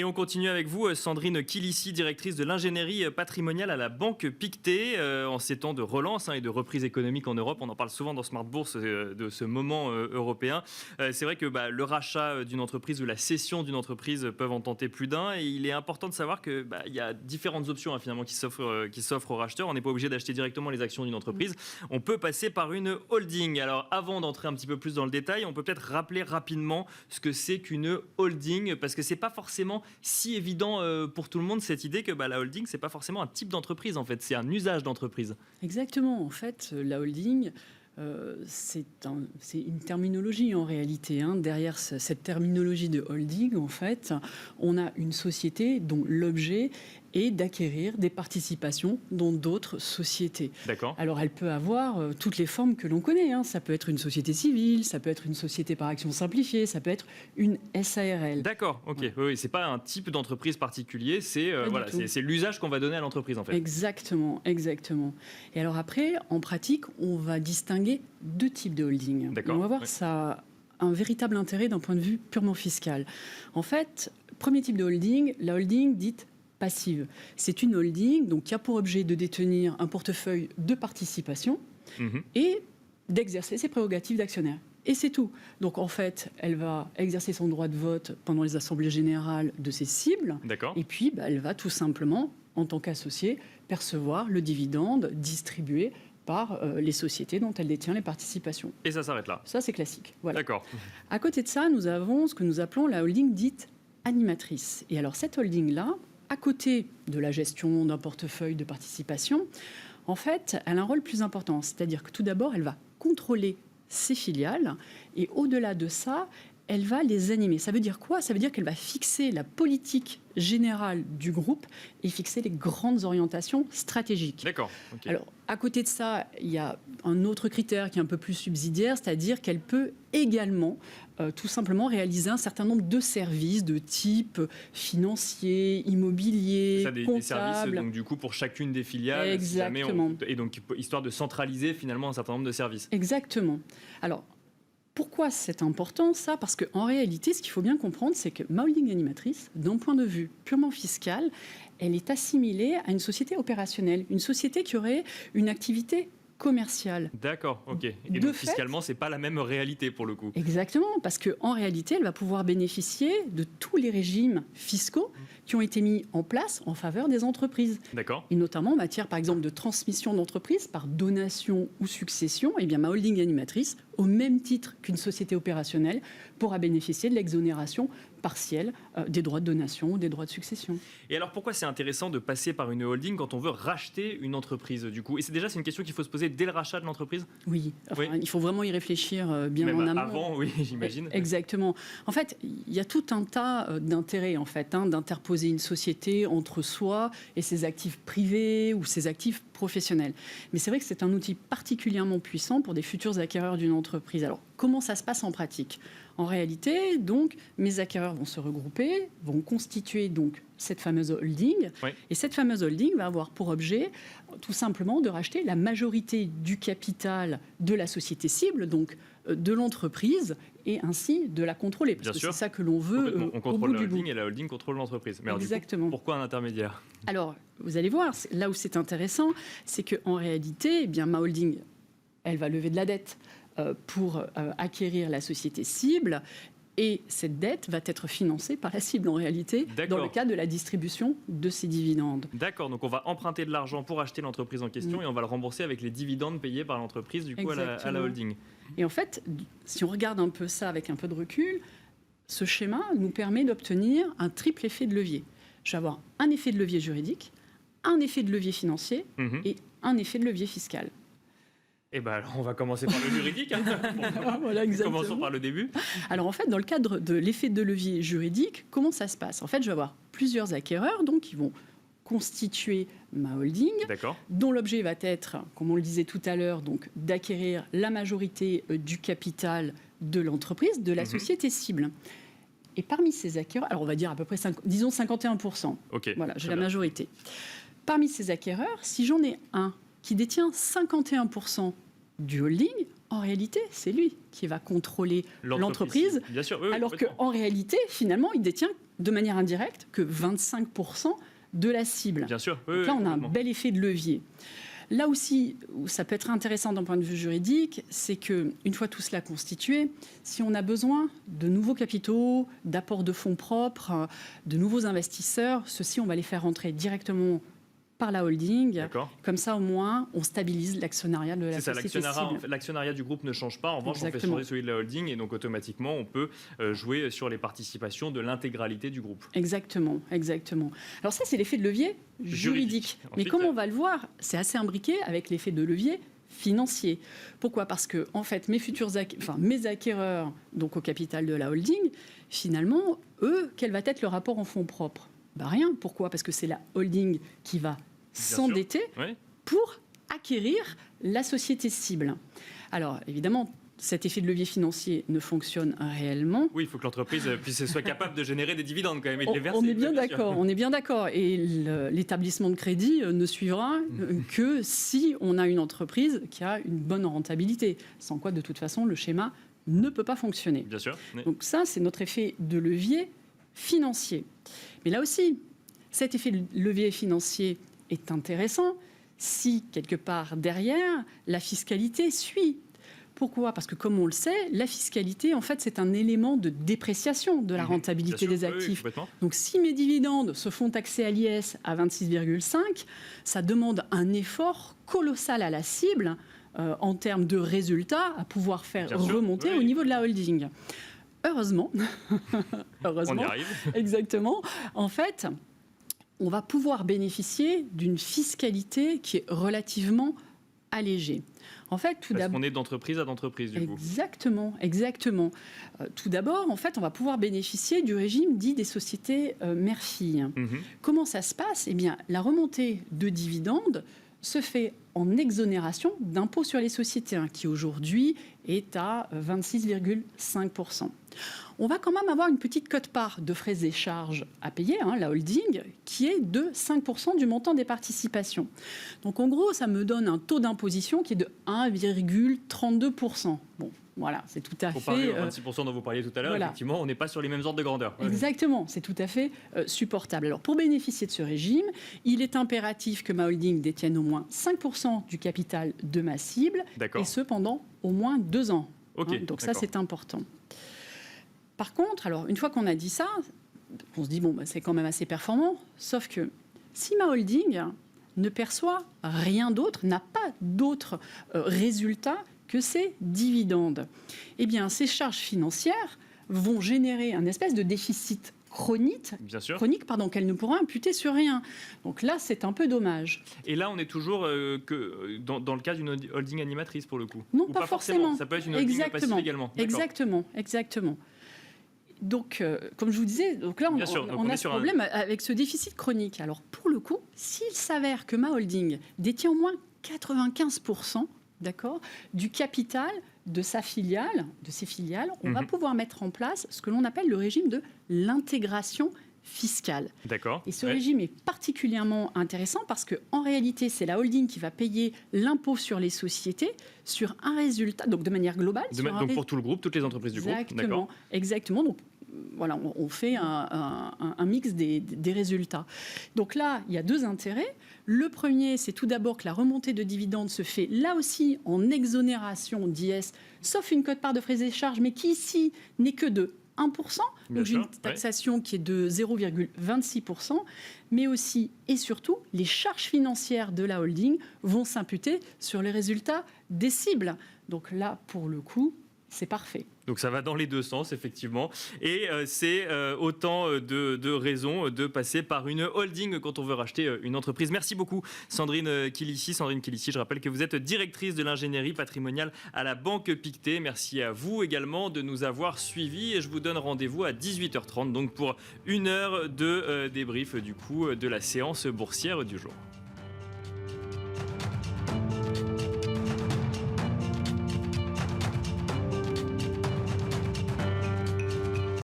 Et on continue avec vous, Sandrine Kilissi, directrice de l'ingénierie patrimoniale à la Banque Pictet. En ces temps de relance et de reprise économique en Europe, on en parle souvent dans Smart Bourse de ce moment européen. C'est vrai que le rachat d'une entreprise ou la cession d'une entreprise peuvent en tenter plus d'un. Et il est important de savoir qu'il y a différentes options finalement qui s'offrent aux racheteurs. On n'est pas obligé d'acheter directement les actions d'une entreprise. On peut passer par une holding. Alors avant d'entrer un petit peu plus dans le détail, on peut peut-être rappeler rapidement ce que c'est qu'une holding, parce que c'est pas forcément si évident pour tout le monde cette idée que la holding, c'est pas forcément un type d'entreprise en fait, c'est un usage d'entreprise. Exactement, en fait, la holding, c'est une terminologie en réalité. Derrière cette terminologie de holding, en fait, on a une société dont l'objet est d'acquérir des participations dans d'autres sociétés. D'accord. Alors, elle peut avoir toutes les formes que l'on connaît. Ça peut être une société civile, ça peut être une société par action simplifiée, ça peut être une SARL. D'accord, ok. Ouais. Oui, c'est pas un type d'entreprise particulier, c'est l'usage qu'on va donner à l'entreprise en fait. Exactement, exactement. Et alors après, en pratique, on va distinguer deux types de holding. D'accord. On va voir ça a un véritable intérêt d'un point de vue purement fiscal. En fait, premier type de holding, la holding dite passive. C'est une holding donc, qui a pour objet de détenir un portefeuille de participation et d'exercer ses prérogatives d'actionnaire. Et c'est tout. Donc en fait, elle va exercer son droit de vote pendant les assemblées générales de ses cibles. D'accord. Et puis, elle va tout simplement, en tant qu'associée, percevoir le dividende distribué par les sociétés dont elle détient les participations. Et ça s'arrête là. Ça, c'est classique. Voilà. D'accord. À côté de ça, nous avons ce que nous appelons la holding dite animatrice. Et alors, cette holding-là, à côté de la gestion d'un portefeuille de participation, en fait, elle a un rôle plus important. C'est-à-dire que tout d'abord, elle va contrôler ses filiales et au-delà de ça, elle va les animer. Ça veut dire quoi ? Ça veut dire qu'elle va fixer la politique générale du groupe et fixer les grandes orientations stratégiques. D'accord. Okay. Alors, à côté de ça, il y a un autre critère qui est un peu plus subsidiaire, c'est-à-dire qu'elle peut également tout simplement réaliser un certain nombre de services de type financier, immobilier, comptable. Des services donc, du coup, pour chacune des filiales. Exactement. Et donc, histoire de centraliser finalement un certain nombre de services. Exactement. Alors, pourquoi c'est important ça ? Parce qu'en réalité, ce qu'il faut bien comprendre, c'est que ma holding animatrice, d'un point de vue purement fiscal, elle est assimilée à une société opérationnelle, une société qui aurait une activité commerciale. D'accord, ok. Et donc fiscalement, c'est pas la même réalité pour le coup. Exactement, parce qu'en réalité, elle va pouvoir bénéficier de tous les régimes fiscaux qui ont été mis en place en faveur des entreprises. D'accord. Et notamment en matière, par exemple, de transmission d'entreprise par donation ou succession, eh bien, ma holding animatrice, au même titre qu'une société opérationnelle, pourra bénéficier de l'exonération partielle des droits de donation ou des droits de succession. Et alors, pourquoi c'est intéressant de passer par une holding quand on veut racheter une entreprise, du coup ? Et c'est une question qu'il faut se poser dès le rachat de l'entreprise ? Oui. Enfin, il faut vraiment y réfléchir bien même en amont. Avant, oui, j'imagine. Exactement. En fait, il y a tout un tas d'intérêts, en fait, d'interposer une société entre soi et ses actifs privés ou ses actifs professionnels. Mais c'est vrai que c'est un outil particulièrement puissant pour des futurs acquéreurs d'une entreprise. Alors, comment ça se passe en pratique ? En réalité, donc, mes acquéreurs vont se regrouper, vont constituer donc cette fameuse holding. Oui. Et cette fameuse holding va avoir pour objet tout simplement de racheter la majorité du capital de la société cible, donc de l'entreprise, et ainsi de la contrôler. Parce que c'est ça que l'on veut on contrôle la holding et la holding contrôle l'entreprise. Mais alors, exactement. Du coup, pourquoi un intermédiaire ? Alors, vous allez voir, là où c'est intéressant, c'est qu'en réalité, eh bien, ma holding, elle va lever de la dette pour acquérir la société cible. Et cette dette va être financée par la cible, en réalité, dans le cadre de la distribution de ces dividendes. D'accord, donc on va emprunter de l'argent pour acheter l'entreprise en question et on va le rembourser avec les dividendes payés par l'entreprise, du coup, à la holding. Et en fait, si on regarde un peu ça avec un peu de recul, ce schéma nous permet d'obtenir un triple effet de levier. Je vais avoir un effet de levier juridique, un effet de levier financier et un effet de levier fiscal. Eh bien, alors, on va commencer par le juridique. Voilà, exactement. Commençons par le début. Alors, en fait, dans le cadre de l'effet de levier juridique, comment ça se passe ? En fait, je vais avoir plusieurs acquéreurs donc, qui vont constituer ma holding, dont l'objet va être, comme on le disait tout à l'heure, donc, d'acquérir la majorité du capital de l'entreprise, de la société cible. Et parmi ces acquéreurs, alors on va dire à peu près, disons 51%. Voilà, j'ai la majorité. Parmi ces acquéreurs, si j'en ai un qui détient 51% du holding, en réalité, c'est lui qui va contrôler l'entreprise. Bien sûr, oui, alors qu'en réalité, finalement, il détient de manière indirecte que 25% de la cible. Bien sûr. Donc là, on a un bel effet de levier. Là aussi, où ça peut être intéressant d'un point de vue juridique, c'est qu'une fois tout cela constitué, si on a besoin de nouveaux capitaux, d'apports de fonds propres, de nouveaux investisseurs, ceux-ci, on va les faire rentrer directement par la holding. D'accord. Comme ça, au moins, on stabilise l'actionnariat de la société cible. L'actionnariat du groupe ne change pas. En revanche, on fait changer celui de la holding et donc automatiquement, on peut jouer sur les participations de l'intégralité du groupe. Exactement, exactement. Alors ça, c'est l'effet de levier juridique. Mais comme on va le voir, c'est assez imbriqué avec l'effet de levier financier. Pourquoi ? Parce que en fait, mes acquéreurs, donc au capital de la holding, finalement, eux, quel va être le rapport en fonds propres ? Rien. Pourquoi ? Parce que c'est la holding qui va s'endetter pour acquérir la société cible. Alors, évidemment, cet effet de levier financier ne fonctionne réellement. Oui, il faut que l'entreprise soit capable de générer des dividendes quand même et de les verser. On est bien d'accord. Et l'établissement de crédit ne suivra que si on a une entreprise qui a une bonne rentabilité. Sans quoi, de toute façon, le schéma ne peut pas fonctionner. Bien sûr. Oui. Donc ça, c'est notre effet de levier financier. Mais là aussi, cet effet de levier financier est intéressant si, quelque part derrière, la fiscalité suit. Pourquoi ? Parce que, comme on le sait, la fiscalité, en fait, c'est un élément de dépréciation de la rentabilité des actifs. Oui, donc, si mes dividendes se font taxer à l'IS à 26,5, ça demande un effort colossal à la cible en termes de résultats à pouvoir faire remonter au niveau de la holding. Heureusement, on y arrive. Exactement. En fait, on va pouvoir bénéficier d'une fiscalité qui est relativement allégée. En fait, parce qu'on est d'entreprise à d'entreprise, du coup. Exactement. Tout d'abord, en fait, on va pouvoir bénéficier du régime dit des sociétés mère-fille. Comment ça se passe ? Eh bien, la remontée de dividendes se fait en exonération d'impôt sur les sociétés, qui aujourd'hui est à 26,5%. On va quand même avoir une petite quote-part de frais et charges à payer, la holding, qui est de 5% du montant des participations. Donc en gros, ça me donne un taux d'imposition qui est de 1,32%. Bon, voilà, c'est tout à fait... Comparé aux 26% dont vous parliez tout à l'heure, effectivement, on n'est pas sur les mêmes ordres de grandeur. Exactement, c'est tout à fait supportable. Alors pour bénéficier de ce régime, il est impératif que ma holding détienne au moins 5% du capital de ma cible, et ce pendant au moins 2 ans. Donc ça, c'est important. Par contre, alors, une fois qu'on a dit ça, on se dit, c'est quand même assez performant, sauf que si ma holding ne perçoit rien d'autre, n'a pas d'autres résultats que ces dividendes, eh bien, ces charges financières vont générer un espèce de déficit chronique qu'elle ne pourra imputer sur rien. Donc là, c'est un peu dommage. Et là, on est toujours que dans le cas d'une holding animatrice, pour le coup. Non, pas forcément. Ça peut être une holding passive également. Exactement. Donc, comme je vous disais, donc là, on a ce problème avec ce déficit chronique. Alors, pour le coup, s'il s'avère que ma holding détient au moins 95%, du capital de ses filiales, on va pouvoir mettre en place ce que l'on appelle le régime de l'intégration fiscale. D'accord. Et ce régime est particulièrement intéressant parce qu'en réalité, c'est la holding qui va payer l'impôt sur les sociétés sur un résultat, donc de manière globale. Donc pour tout le groupe, toutes les entreprises du groupe. Exactement. Donc, voilà, on fait un mix des résultats. Donc là, il y a 2 intérêts. Le premier, c'est tout d'abord que la remontée de dividendes se fait là aussi en exonération d'IS, sauf une quote-part de frais et charges, mais qui ici n'est que de 1%. Donc j'ai une taxation qui est de 0,26%, mais aussi et surtout, les charges financières de la holding vont s'imputer sur les résultats des cibles. Donc là, pour le coup, c'est parfait. Donc ça va dans les 2 sens, effectivement. Et c'est autant de raisons de passer par une holding quand on veut racheter une entreprise. Merci beaucoup, Sandrine Kilici. Sandrine Kilici, je rappelle que vous êtes directrice de l'ingénierie patrimoniale à la Banque Pictet. Merci à vous également de nous avoir suivis. Et je vous donne rendez-vous à 18h30 donc pour 1 heure de débrief du coup de la séance boursière du jour.